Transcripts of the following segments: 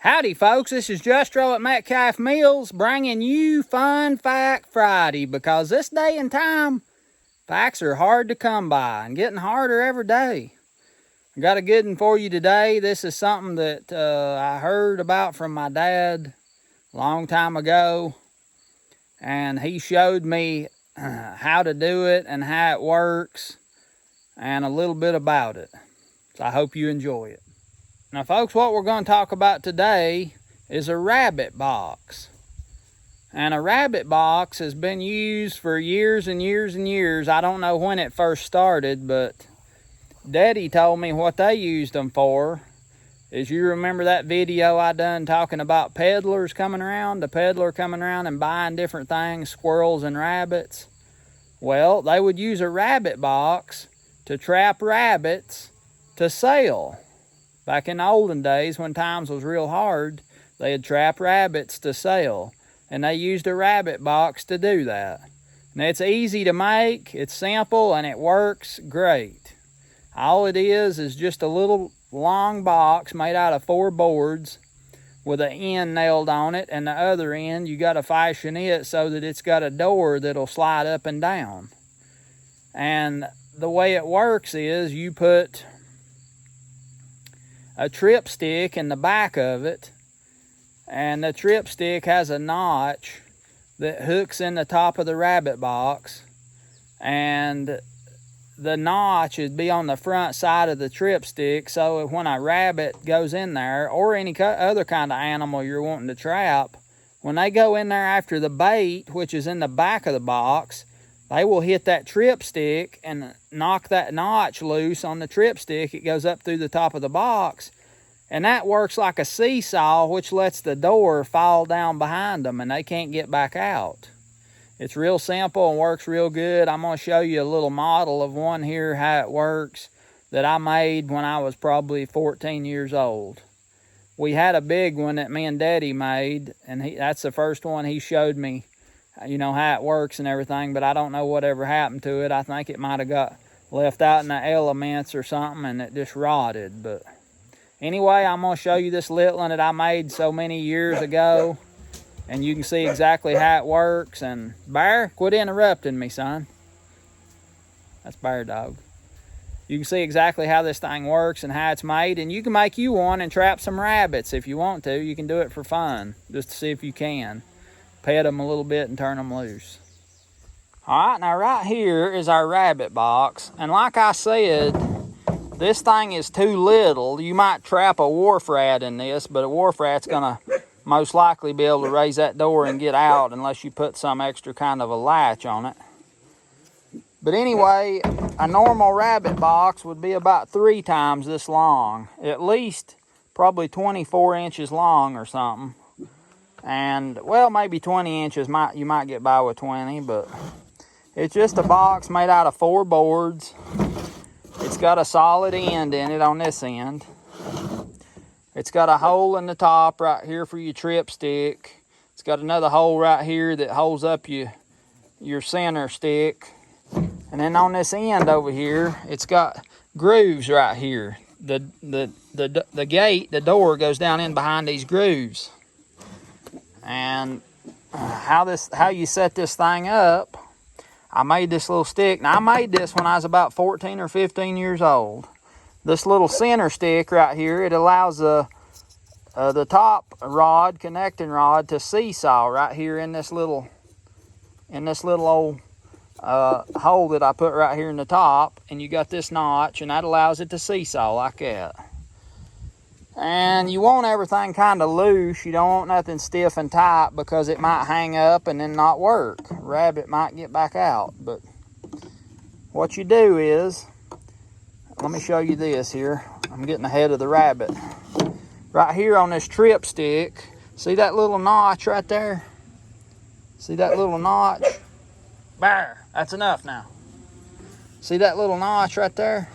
Howdy folks, this is Justro at Metcalf Mills bringing you Fun Fact Friday, because this day and time, facts are hard to come by and getting harder every day. I got a good one for you today. This is something that I heard about from my dad a long time ago, and he showed me how to do it and how it works and a little bit about it. So I hope you enjoy it. Now folks, what we're going to talk about today is a rabbit box. And a rabbit box has been used for years and years and years. I don't know when it first started, but Daddy told me what they used them for. Is you remember that video I done talking about peddlers coming around? The peddler coming around and buying different things, squirrels and rabbits. Well, they would use a rabbit box to trap rabbits to sell. Back in the olden days, when times was real hard, they'd trap rabbits to sell. And they used a rabbit box to do that. Now, it's easy to make, it's simple, and it works great. All it is just a little long box made out of 4 boards with an end nailed on it, and the other end, you got to fashion it so that it's got a door that'll slide up and down. And the way it works is you put a trip stick in the back of it, and the trip stick has a notch that hooks in the top of the rabbit box, and the notch would be on the front side of the trip stick, so when a rabbit goes in there, or any other kind of animal you're wanting to trap, when they go in there after the bait, which is in the back of the box, they will hit that trip stick and knock that notch loose on the trip stick. It goes up through the top of the box, and that works like a seesaw, which lets the door fall down behind them and they can't get back out. It's real simple and works real good. I'm going to show you a little model of one here, how it works, that I made when I was probably 14 years old. We had a big one that me and Daddy made, and that's the first one he showed me, you know, how it works and everything, but I don't know whatever happened to it. I think it might have got left out in the elements or something and it just rotted. But anyway, I'm going to show you this little one that I made so many years ago, and you can see exactly how it works. And Bear, quit interrupting me, son. That's Bear Dog. You can see exactly how this thing works and how it's made, and you can make you one and trap some rabbits if you want to. You can do it for fun, just to see if you can. Pet them a little bit and turn them loose. All right, now right here is our rabbit box. And like I said, this thing is too little. You might trap a wharf rat in this, but a wharf rat's gonna most likely be able to raise that door and get out unless you put some extra kind of a latch on it. But anyway, a normal rabbit box would be about 3 times this long. At least probably 24 inches long or something. And, well, maybe 20 inches, you might get by with 20, but it's just a box made out of 4 boards. It's got a solid end in it on this end. It's got a hole in the top right here for your trip stick. It's got another hole right here that holds up your center stick. And then on this end over here, it's got grooves right here. The gate, the door goes down in behind these grooves. And how you set this thing up, I made this little stick. Now, I made this when I was about 14 or 15 years old. This little center stick right here, it allows the top rod, connecting rod, to seesaw right here in this little old hole that I put right here in the top. And you got this notch, and that allows it to seesaw like that. And you want everything kind of loose. You don't want nothing stiff and tight, because it might hang up and then not work. Rabbit might get back out. But what you do is, let me show you this here. I'm getting ahead of the rabbit. Right here on this trip stick, see that little notch right there? See that little notch? There, that's enough now. See that little notch right there?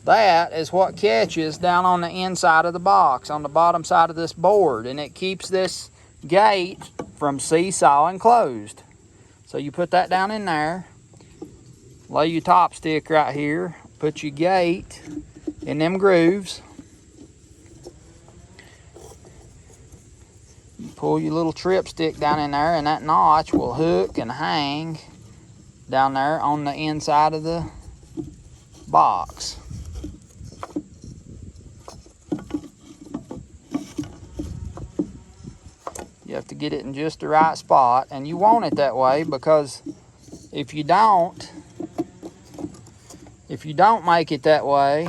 That is what catches down on the inside of the box, on the bottom side of this board, and it keeps this gate from seesawing closed. So you put that down in there, lay your top stick right here, put your gate in them grooves, pull your little trip stick down in there, and that notch will hook and hang down there on the inside of the box. You have to get it in just the right spot, and you want it that way because if you don't make it that way,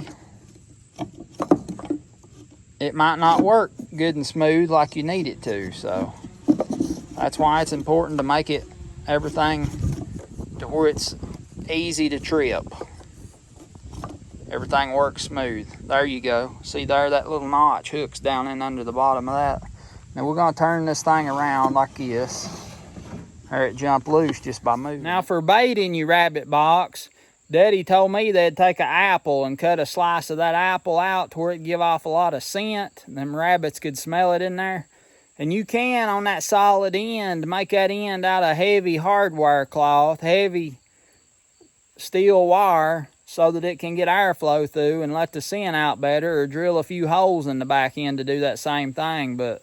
it might not work good and smooth like you need it to. So that's why it's important to make it everything to where it's easy to trip. Everything works smooth. There you go. See there, that little notch hooks down in under the bottom of that. Now we're gonna turn this thing around like this, or it jump loose just by moving. Now for baiting your rabbit box, Daddy told me they'd take an apple and cut a slice of that apple out to where it'd give off a lot of scent. Them rabbits could smell it in there. And you can, on that solid end, make that end out of heavy hardware cloth, heavy steel wire, so that it can get airflow through and let the scent out better, or drill a few holes in the back end to do that same thing. But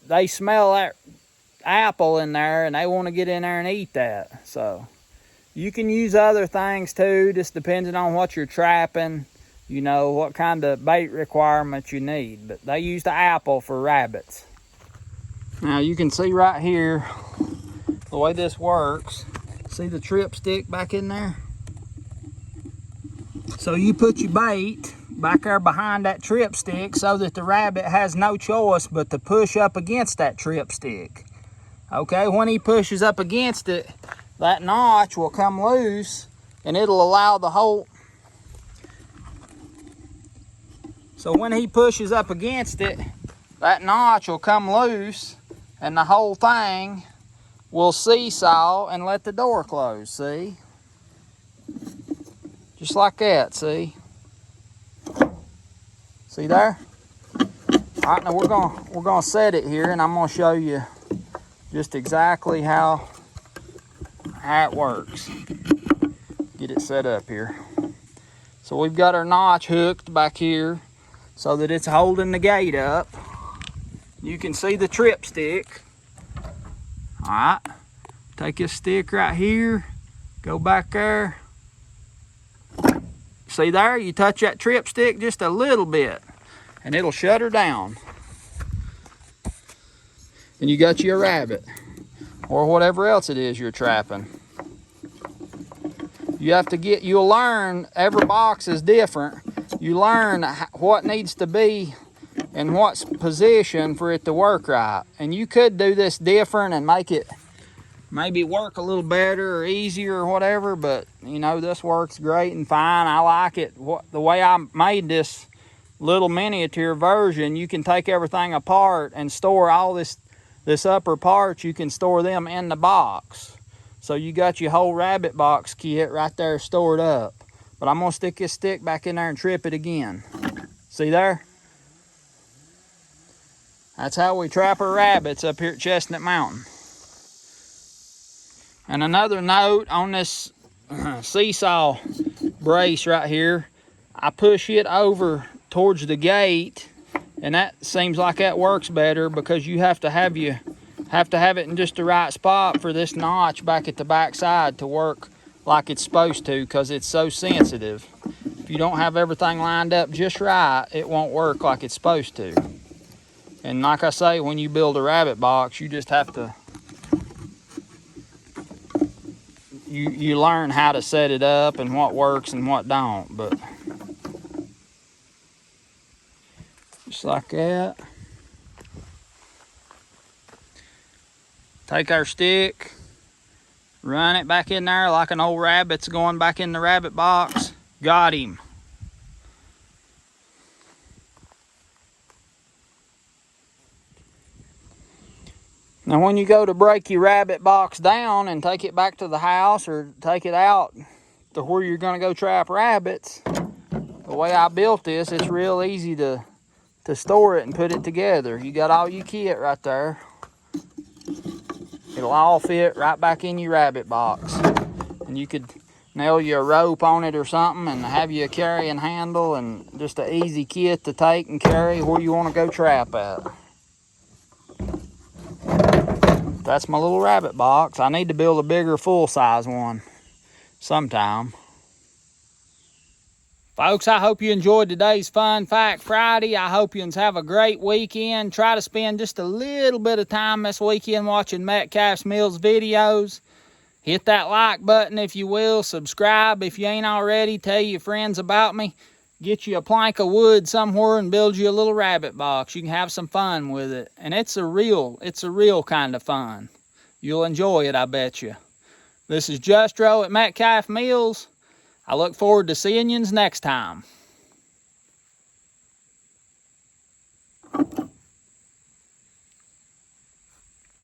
they smell that apple in there and they want to get in there and eat that. So you can use other things too, just depending on what you're trapping, you know, what kind of bait requirements you need. But they use the apple for rabbits. Now you can see right here the way this works. See the trip stick back in there? So you put your bait back there behind that trip stick so that the rabbit has no choice but to push up against that trip stick. Okay, when he pushes up against it, that notch will come loose and it'll allow the whole... So when he pushes up against it, that notch will come loose and the whole thing will seesaw and let the door close, see? Just like that, see? See there? All right, now we're gonna set it here, and I'm gonna show you just exactly how it works. Get it set up here. So we've got our notch hooked back here so that it's holding the gate up. You can see the trip stick. All right, take this stick right here, go back there. See there, you touch that trip stick just a little bit and it'll shut her down. And you got you a rabbit or whatever else it is you're trapping. You have to you'll learn, every box is different. You learn what needs to be in what position for it to work right. And you could do this different and make it maybe work a little better or easier or whatever, but you know, this works great and fine. I like it. The way I made this little miniature version, you can take everything apart and store all this upper parts, you can store them in the box. So you got your whole rabbit box kit right there stored up. But I'm gonna stick this stick back in there and trip it again. See there? That's how we trap our rabbits up here at Chestnut Mountain. And another note on this seesaw brace right here, I push it over towards the gate, and that seems like that works better because you have to have it in just the right spot for this notch back at the back side to work like it's supposed to, because it's so sensitive. If you don't have everything lined up just right, it won't work like it's supposed to. And like I say, when you build a rabbit box, you just have to you learn how to set it up and what works and what don't. But just like that. Take our stick, run it back in there like an old rabbit's going back in the rabbit box. Got him. Now when you go to break your rabbit box down and take it back to the house or take it out to where you're gonna go trap rabbits, the way I built this, it's real easy to store it and put it together. You got all your kit right there. It'll all fit right back in your rabbit box. And you could nail you a rope on it or something and have you a carrying handle and just an easy kit to take and carry where you want to go trap at. that's my little rabbit box. I need to build a bigger full-size one sometime. Folks, I hope you enjoyed today's Fun Fact Friday. I hope you have a great weekend. Try to spend just a little bit of time this weekend watching Metcalf's Mills videos. Hit that like button if you will. Subscribe if you ain't already. Tell your friends about me. Get you a plank of wood somewhere and build you a little rabbit box. You can have some fun with it. And it's a real kind of fun. You'll enjoy it, I bet you. This is Justro at Metcalf Mills. I look forward to seeing you next time.